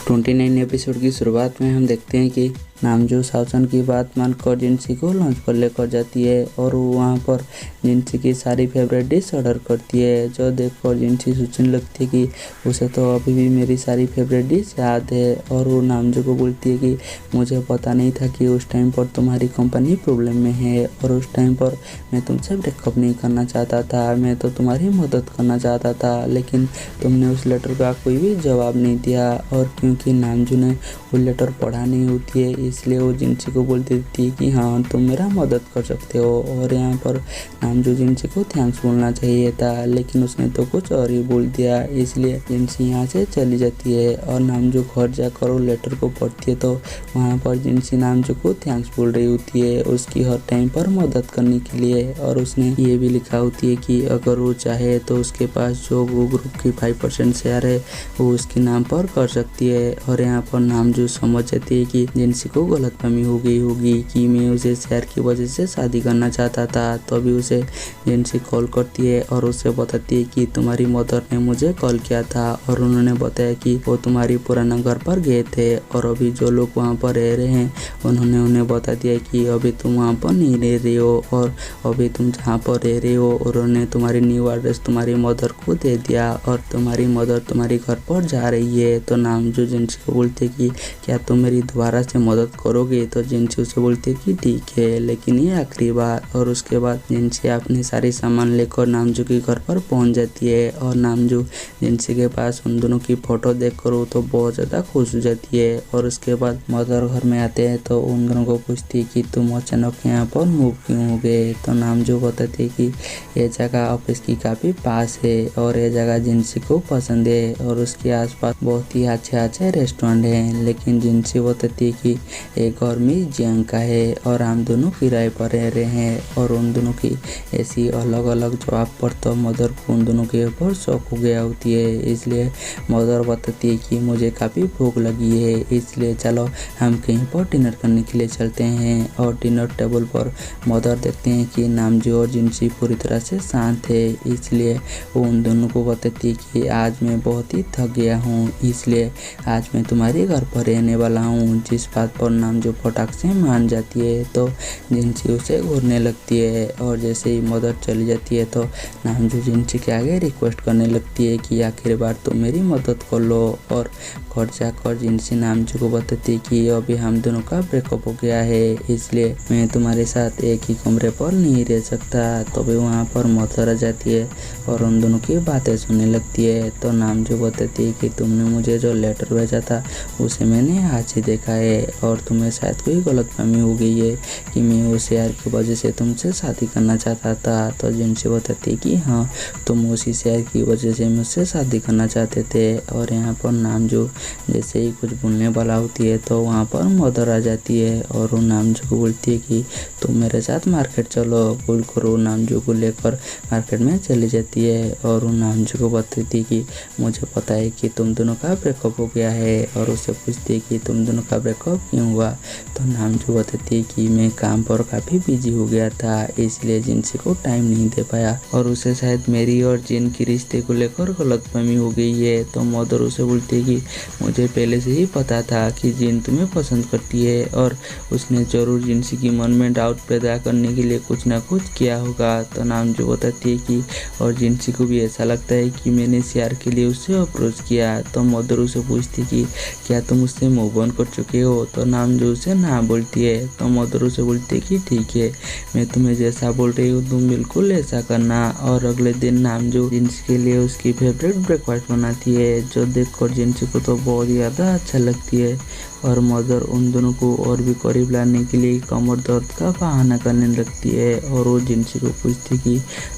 29 episode की शुरुआत में हम देखते हैं कि नामजो शाओचन की बात मानकर जिनसी को लॉन्च पर लेकर जाती है और वो वहाँ पर जिनसी की सारी फेवरेट डिश ऑर्डर करती है, जो देखकर जिनसी सोचने लगती है कि उसे तो अभी भी मेरी सारी फेवरेट डिश याद है। और वो नामजो को बोलती है कि मुझे पता नहीं था कि उस टाइम पर तुम्हारी कंपनी प्रॉब्लम में है और उस टाइम पर मैं तुमसे ब्रेकअप नहीं करना चाहता था, मैं तो तुम्हारी मदद करना चाहता था, लेकिन तुमने उस लेटर का कोई भी जवाब नहीं दिया। और क्योंकि नामजो ने वो लेटर पढ़ा नहीं होती है, इसलिए वो जिनसी को बोल देती है कि हाँ तुम मेरा मदद कर सकते हो। और यहाँ पर नामजो जिनसी को थैंक्स बोलना चाहिए था, लेकिन उसने तो कुछ और ही बोल दिया, इसलिए जिनसी यहाँ से चली जाती है। और नामजो घर जाकर वो लेटर को पढ़ती है तो वहाँ पर जिनसी नामजो को थैंक्स बोल रही होती है उसकी हर टाइम पर मदद करने के लिए। और उसने ये भी लिखा होती है कि अगर वो चाहे तो उसके पास जो वो ग्रुप की 5% शेयर है वो उसके नाम पर कर सकती है। और यहाँ पर नामजो समझ जाती है कि जिनसी को गलतफहमी हो गई होगी कि मैं उसे शेयर की वजह से शादी करना चाहता था। तो अभी उसे जिनसी कॉल करती है और उसे बताती है कि तुम्हारी मदर ने मुझे कॉल किया था और उन्होंने बताया कि वो तुम्हारी पुराना घर पर गए थे और अभी जो लोग वहाँ पर रह रहे हैं उन्होंने उन्हें बता दिया कि अभी तुम वहाँ पर नहीं रह रही हो और अभी तुम जहाँ पर रह रही हो और उन्होंने तुम्हारी न्यू एड्रेस तुम्हारी मदर को दे दिया और तुम्हारी मदर तुम्हारी घर पर जा रही है। तो नामजो जिनसी को बोलते कि क्या तुम मेरी दोबारा से मदद करोगे। तो जिनसी उसे बोलते कि ठीक है, लेकिन ये आखिरी बार। और उसके बाद जिनसी अपनी सारी सामान लेकर नामजो के घर पर पहुंच जाती है और नामजो जिनसी के पास उन दोनों की फोटो देखकर वो तो बहुत ज़्यादा खुश हो जाती है। और उसके बाद मदर घर में आते हैं तो उन दोनों को पूछती है कि तुम अचानक यहाँ पर मूव क्यों हो गए। तो नामजो बताते है कि ये जगह ऑफिस की काफ़ी पास है और ये जगह जिनसी को पसंद है और उसके आसपास बहुत ही अच्छे रेस्टोरेंट हैं, लेकिन जिनसी बताती है कि एक और म्यूजियम का है और हम दोनों किराए पर रह रहे हैं। और उन दोनों की ऐसी अलग अलग जवाब पर तो मदर को उन दोनों के ऊपर शौक हो गया होती है, इसलिए मदर बताती है कि मुझे काफ़ी भूख लगी है, इसलिए चलो हम कहीं पर डिनर करने के लिए चलते हैं। और डिनर टेबल पर मदर देखते हैं कि नामजो और जिनसी पूरी तरह से शांत है, इसलिए वो उन दोनों को बताती है कि आज मैं बहुत ही थक गया हूँ, इसलिए आज मैं तुम्हारे घर पर रहने वाला हूँ। जिस बात पर नामजो फटाक से मान जाती है तो जिनसी उसे घूरने लगती है और जैसे ही मदर चली जाती है तो नामजो जिनसी के आगे रिक्वेस्ट करने लगती है कि आखिरी बार तुम मेरी मदद कर लो। और घर जाकर जिनसी नामजो को बताती है कि अभी हम दोनों का ब्रेकअप हो गया है, इसलिए मैं तुम्हारे साथ एक ही कमरे पर नहीं रह सकता। तो भी वहाँ पर मदर आ जाती है और उन दोनों की बातें सुनने लगती है। तो नामजो बताती है कि तुमने मुझे जो लेटर भेजा था उसे मैंने आज ही देखा है और तुम्हें शायद कोई गलतफहमी हो गई है कि मैं उस शेयर की वजह से तुमसे शादी करना चाहता था। तो जिनसे बताती है कि हाँ तुम उसी शेयर की वजह से मुझसे शादी करना चाहते थे। और यहाँ पर नामजो जैसे ही कुछ बोलने वाला होती है तो वहाँ पर मदर आ जाती है और वो नामजो को बोलती है कि तुम मेरे साथ मार्केट चलो। बोलकर वो नामजो को लेकर मार्केट में चली जाती है और वो नामजो को बताती है कि मुझे पता है कि तुम दोनों का ब्रेकअप हो गया है और उससे पूछती है कि तुम दोनों का ब्रेकअप क्यों हुआ। तो नामजो बताती है कि मैं काम पर काफ़ी बिजी हो गया था, इसलिए जिनसी को टाइम नहीं दे पाया और उसे शायद मेरी और जिन की रिश्ते को लेकर गलतफहमी हो गई है। तो मदर उसे बोलती है कि मुझे पहले से ही पता था कि जिन तुम्हें पसंद करती है और उसने ज़रूर जिनसी की मन में डाउट पैदा करने के लिए कुछ ना कुछ किया होगा। तो नामजो बताती है कि और जिनसी को भी ऐसा लगता है कि मैंने शेयर के लिए उससे अप्रोच किया। तो मदर उसे पूछती कि क्या तुम उससे मूव ऑन कर चुके हो। तो नामजो उसे ना बोलती है। तो मदर उसे बोलती है कि ठीक है, मैं तुम्हें जैसा बोल रही हूँ तुम बिल्कुल ऐसा करना। और अगले दिन नामजो जिनसी के लिए उसकी फेवरेट ब्रेकफास्ट बनाती है, जो देखकर जिनसी को तो बहुत ज़्यादा अच्छा लगती है। और मदर उन दोनों को और भी करीब लाने के लिए कमर दर्द का बहाना करने लगती है और वो जिनसी को पूछती कि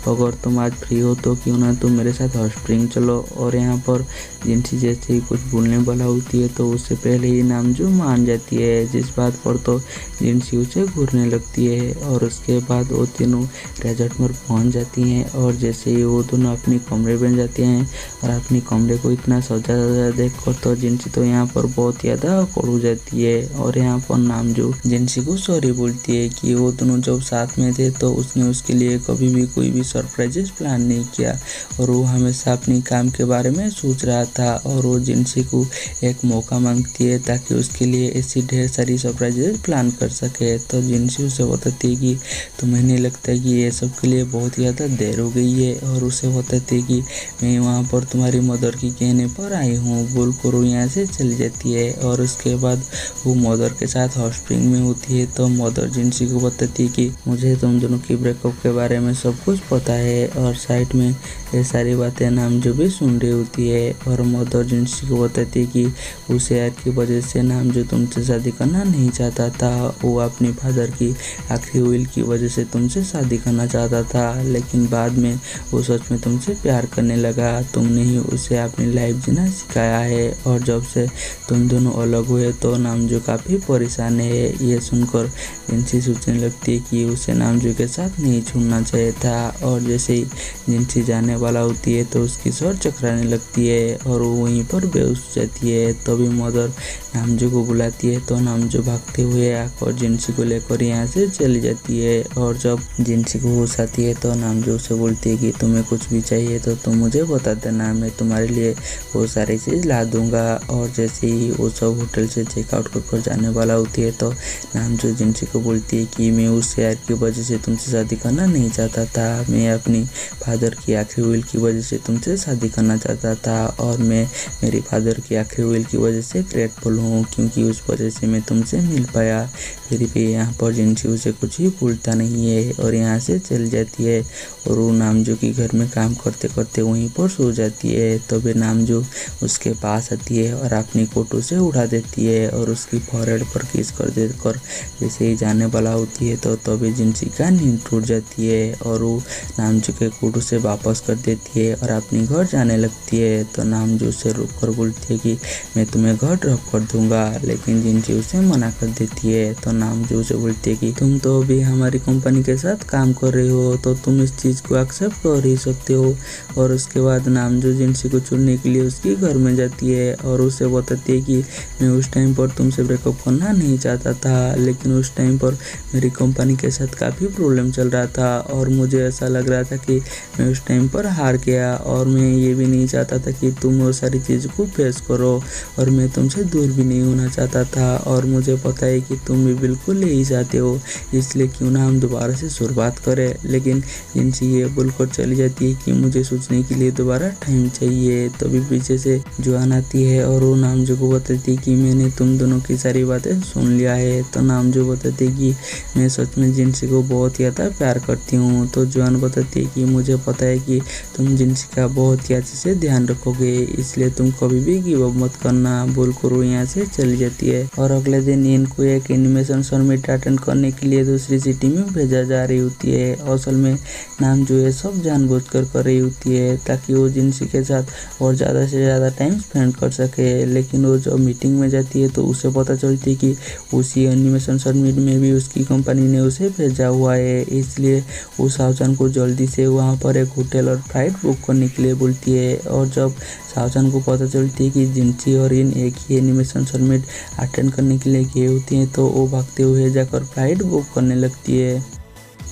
अगर तुम आज फ्री हो तो क्यों ना तुम मेरे साथ हॉट स्प्रिंग चलो। और यहाँ पर जिनसी जैसे ही कुछ बोलने वाला होती है तो उससे पहले ही नामजो मान जाती है, जिस बात पर तो जिनसी उसे घूरने लगती है। और उसके बाद वो तीनों रेजॉर्ट पर पहुँच जाती हैं और जैसे ही वो दोनों अपने कमरे में जाते हैं और अपने कमरे को इतना सजा देख कर तो जिनसी तो यहाँ पर बहुत ज़्यादा awkward हो जाती है और यहाँ पर नामजो जिनसी को सॉरी बोलती है कि वो दोनों जब साथ में थे तो उसने उसके लिए कभी भी कोई भी सरप्राइजेस प्लान नहीं किया और वो हमेशा अपनी काम के बारे में सोच रहा था और वो जिनसी को एक मौका मांगती है ताकि उसके लिए ऐसी ढेर सारी सरप्राइजेस प्लान कर सके। तो जिनसी उसे बताती है कि तुम्हें नहीं लगता है कि ये सब के लिए बहुत ज़्यादा देर हो गई है, और उसे बताती है कि मैं वहाँ पर तुम्हारी मदर की कहने पर आई हूँ बोलकर वो यहाँ से चली जाती है। और उसके बाद वो मदर के साथ हॉट स्प्रिंग में होती है तो मदर जिनसी को बताती है कि मुझे तुम दोनों की ब्रेकअप के बारे में सब कुछ पता है, और साइड में ये सारी बातें नामजो भी सुन रही होती है। और मदर जिनसी को बताती है कि उसे यार की वजह से नामजो तुमसे शादी करना नहीं चाहता था, वो अपनी फादर की आखिरी विल की वजह से तुमसे शादी करना चाहता था, लेकिन बाद में वो सच में तुमसे प्यार करने लगा। तुमने ही उसे अपनी लाइफ जीना सिखाया है, और जब से तुम दोनों अलग हुए तो नामजो काफ़ी परेशान है। ये सुनकर जिनसी सोचने लगती है कि उसे नामजो के साथ नहीं छोड़ना चाहिए था, और जैसे ही जिनसी जाने वाला होती है तो उसकी सर चकराने लगती है और वो वहीं पर बेहोश हो जाती है। तभी मदर नामजो को बुलाती है तो नामजो भागते हुए आकर जिनसी को लेकर यहाँ से चली जाती है। और जब जिनसी को होश आती है तो नामजो उसे बोलती है कि तुम्हें कुछ भी चाहिए तो तुम मुझे बता देना, मैं तुम्हारे लिए वो सारी चीज़ ला दूंगा। और जैसे ही वो सब होटल से चेकआउट कर जाने वाला होती है तो नामजो जिनसी को बोलती है कि मैं उस यार की वजह से तुमसे शादी करना नहीं चाहता था, मैं अपनी फादर की आखिरी विल की वजह से तुमसे शादी करना चाहता था, और मैं मेरी फादर की आखिरी विल की वजह से ग्रेटफुल हूँ क्योंकि उस वजह से मैं तुमसे मिल पाया। फिर भी यहाँ पर जिनसी उसे कुछ भी भूलता नहीं है और यहाँ से चल जाती है, और वो नामजो की घर में काम करते करते वहीं पर सो जाती है। तो फिर नामजो उसके पास आती है और अपनी कोट उसे उड़ा देती है और उसकी फॉरहेड पर किस कर देकर जैसे ही जाने वाला होती है तो तभी जिनसी का नींद टूट जाती है और वो नामजो के कोट उसे वापस कर देती है और अपनी घर जाने लगती है। तो नामजो उसे रोक कर बोलती है कि मैं तुम्हें घर ड्रॉप कर दूंगा, लेकिन जिनसी उसे मना कर देती है। तो नामजो उसे बोलती है कि तुम तो अभी हमारी कंपनी के साथ काम कर रहे हो तो तुम इस चीज़ को एक्सेप्ट कर ही सकते हो। और उसके बाद नामजो जिनसी को चुनने के लिए उसके घर में जाती है और उसे बताती है कि मैं उस टाइम पर तुमसे ब्रेकअप करना नहीं चाहता था, लेकिन उस टाइम पर मेरी कंपनी के साथ काफ़ी प्रॉब्लम चल रहा था और मुझे ऐसा लग रहा था कि मैं उस टाइम पर हार गया, और मैं ये भी नहीं चाहता था कि तुम वो सारी चीज़ को फेस करो, और मैं तुमसे दूर भी नहीं होना चाहता था, और मुझे पता है कि तुम भी बिल्कुल यही चाहते हो, इसलिए क्यों ना हम दोबारा से शुरुआत करें। लेकिन जिनसी ये बोलकर चली जाती है कि मुझे सोचने के लिए दोबारा टाइम चाहिए। तभी पीछे से जोआन आती है और वो नामजो को बताती है कि मैंने तुम दोनों की सारी बातें सुन लिया है। तो नामजो बताती है कि मैं सच में जिनसी को बहुत ज़्यादा प्यार करती हूँ। तो जोआन बताती है कि मुझे पता है कि तुम जिनसी का बहुत ही अच्छे से ध्यान रखोगे, इसलिए तुम कभी भी गिव अप मत करना बोलकर वो यहाँ से चली जाती है। और अगले दिन इनको एक एनिमेशन समिट अटेंड करने के लिए दूसरी सिटी में भेजा जा रही होती है। असल में नामजो ये सब जानबूझकर कर रही होती है ताकि वो जिनसी के साथ और ज़्यादा से ज़्यादा टाइम स्पेंड कर सके, लेकिन वो जब मीटिंग में जाती है तो उसे पता चलती है कि उसी एनिमेशन समिट में भी उसकी कंपनी ने उसे भेजा हुआ है। इसलिए वो सावचान को जल्दी से वहाँ पर एक होटल और फ्लाइट बुक करने के लिए बोलती है। और जब सावचान को पता चलती है कि जिनसी और इन एक ही एनिमेशन समिट अटेंड करने के लिए गए होती हैं तो वो भागते हुए जाकर फ्लाइट बुक करने लगती है।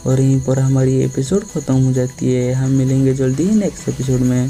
और यहीं पर हमारी एपिसोड ख़त्म हो जाती है। हम मिलेंगे जल्दी ही नेक्स्ट एपिसोड में।